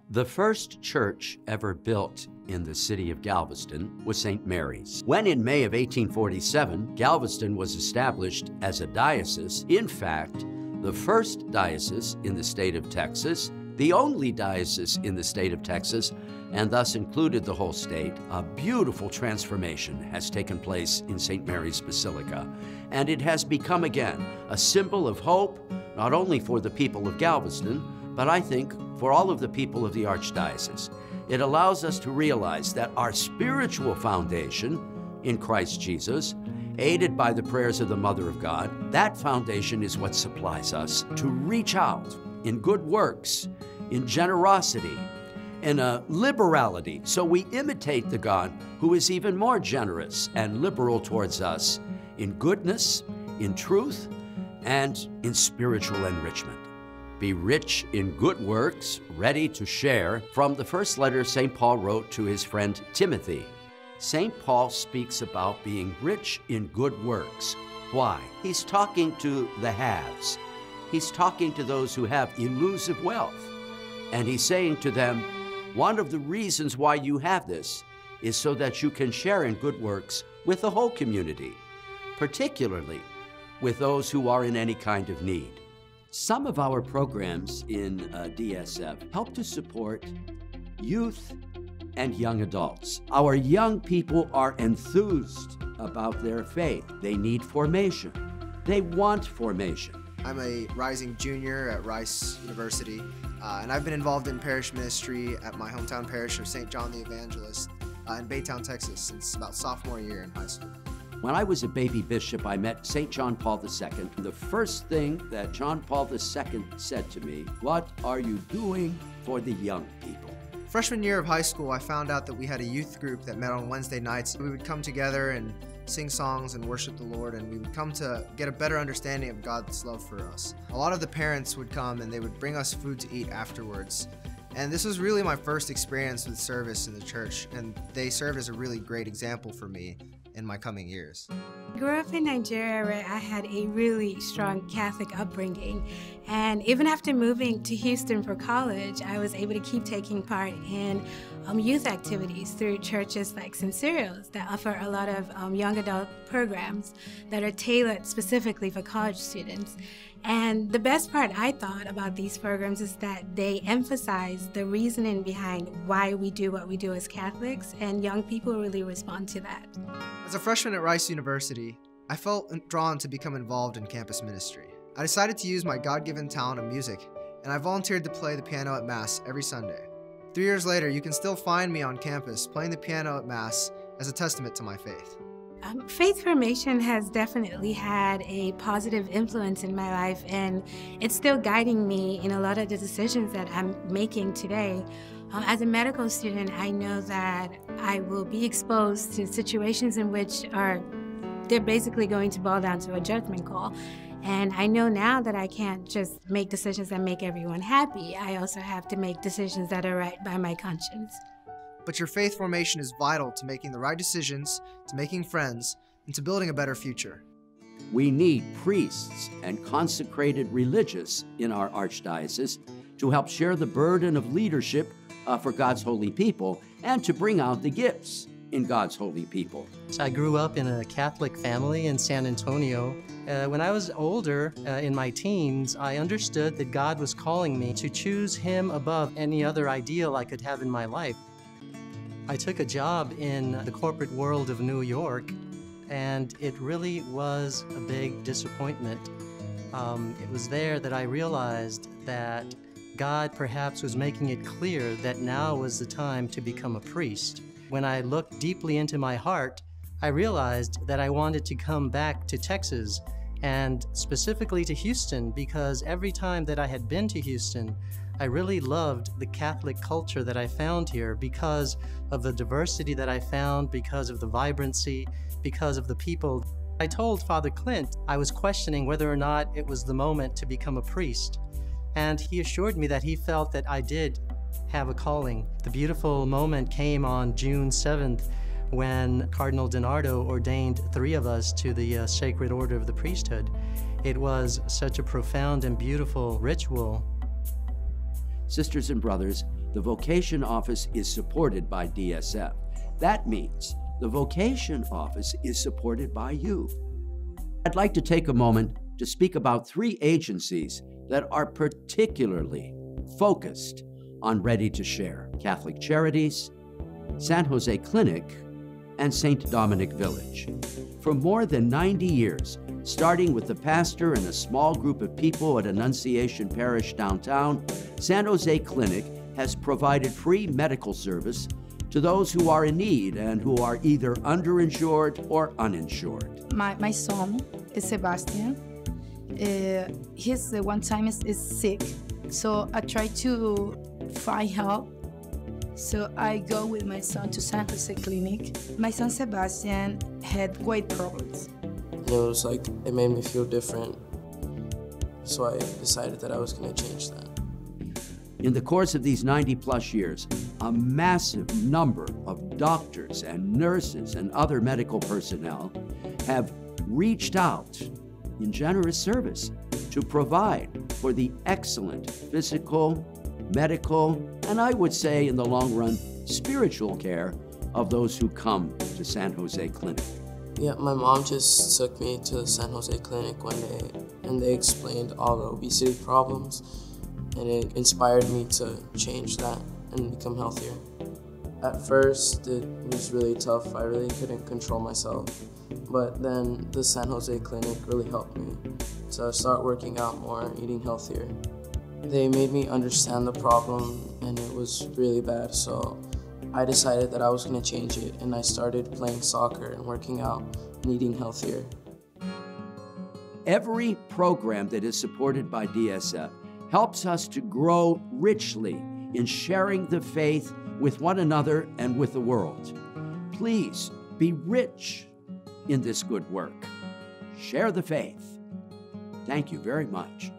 The first church ever built in the city of Galveston was St. Mary's. When in May of 1847, Galveston was established as a diocese, in fact, the first diocese in the state of Texas, the only diocese in the state of Texas, and thus included the whole state, a beautiful transformation has taken place in St. Mary's Basilica, and it has become again a symbol of hope, not only for the people of Galveston, but I think for all of the people of the Archdiocese. It allows us to realize that our spiritual foundation in Christ Jesus, aided by the prayers of the Mother of God, that foundation is what supplies us to reach out in good works, in generosity, in a liberality, so we imitate the God who is even more generous and liberal towards us in goodness, in truth, and in spiritual enrichment. Be rich in good works, ready to share, from the first letter St. Paul wrote to his friend Timothy. St. Paul speaks about being rich in good works. Why? He's talking to the haves. He's talking to those who have elusive wealth. And he's saying to them, one of the reasons why you have this is so that you can share in good works with the whole community, particularly with those who are in any kind of need. Some of our programs in DSF help to support youth and young adults. Our young people are enthused about their faith. They need formation. They want formation. I'm a rising junior at Rice University, and I've been involved in parish ministry at my hometown parish of St. John the Evangelist in Baytown, Texas, since about sophomore year in high school. When I was a baby bishop, I met St. John Paul II. The first thing that John Paul II said to me, "What are you doing for the young people?" Freshman year of high school, I found out that we had a youth group that met on Wednesday nights. We would come together and sing songs and worship the Lord, and we would come to get a better understanding of God's love for us. A lot of the parents would come and they would bring us food to eat afterwards. And this was really my first experience with service in the church, and they served as a really great example for me in my coming years. I grew up in Nigeria where I had a really strong Catholic upbringing, and even after moving to Houston for college, I was able to keep taking part in youth activities through churches like Sinceros that offer a lot of young adult programs that are tailored specifically for college students. And the best part I thought about these programs is that they emphasize the reasoning behind why we do what we do as Catholics, and young people really respond to that. As a freshman at Rice University, I felt drawn to become involved in campus ministry. I decided to use my God-given talent of music, and I volunteered to play the piano at Mass every Sunday. 3 years later, you can still find me on campus playing the piano at Mass as a testament to my faith. Faith formation has definitely had a positive influence in my life, and it's still guiding me in a lot of the decisions that I'm making today. As a medical student, I know that I will be exposed to situations in which they're basically going to boil down to a judgment call. And I know now that I can't just make decisions that make everyone happy. I also have to make decisions that are right by my conscience. But your faith formation is vital to making the right decisions, to making friends, and to building a better future. We need priests and consecrated religious in our archdiocese to help share the burden of leadership for God's holy people and to bring out the gifts in God's holy people. I grew up in a Catholic family in San Antonio. When I was older, in my teens, I understood that God was calling me to choose Him above any other ideal I could have in my life. I took a job in the corporate world of New York, and it really was a big disappointment. It was there that I realized that God perhaps was making it clear that now was the time to become a priest. When I looked deeply into my heart, I realized that I wanted to come back to Texas, and specifically to Houston, because every time that I had been to Houston, I really loved the Catholic culture that I found here because of the diversity that I found, because of the vibrancy, because of the people. I told Father Clint I was questioning whether or not it was the moment to become a priest, and he assured me that he felt that I did have a calling. The beautiful moment came on June 7th when Cardinal DiNardo ordained 3 of us to the Sacred Order of the Priesthood. It was such a profound and beautiful ritual. Sisters and brothers, the Vocation Office is supported by DSF. That means the Vocation Office is supported by you. I'd like to take a moment to speak about 3 agencies that are particularly focused on Ready to Share: Catholic Charities, San José Clinic, and St. Dominic Village. For more than 90 years, starting with the pastor and a small group of people at Annunciation Parish downtown, San José Clinic has provided free medical service to those who are in need and who are either underinsured or uninsured. My son is Sebastian. He's one time is sick, so I try to find help. So I go with my son to San José Clinic. My son Sebastian had weight problems. And it was like, it made me feel different. So I decided that I was going to change that. In the course of these 90-plus years, a massive number of doctors and nurses and other medical personnel have reached out in generous service to provide for the excellent physical, medical, and I would say in the long run, spiritual care of those who come to San José Clinic. Yeah, my mom just took me to the San José Clinic one day, and they explained all the obesity problems, and it inspired me to change that and become healthier. At first, it was really tough. I really couldn't control myself, but then the San José Clinic really helped me to start working out more and eating healthier. They made me understand the problem, and it was really bad, so I decided that I was going to change it, and I started playing soccer and working out and eating healthier. Every program that is supported by DSF helps us to grow richly in sharing the faith with one another and with the world. Please be rich in this good work. Share the faith. Thank you very much.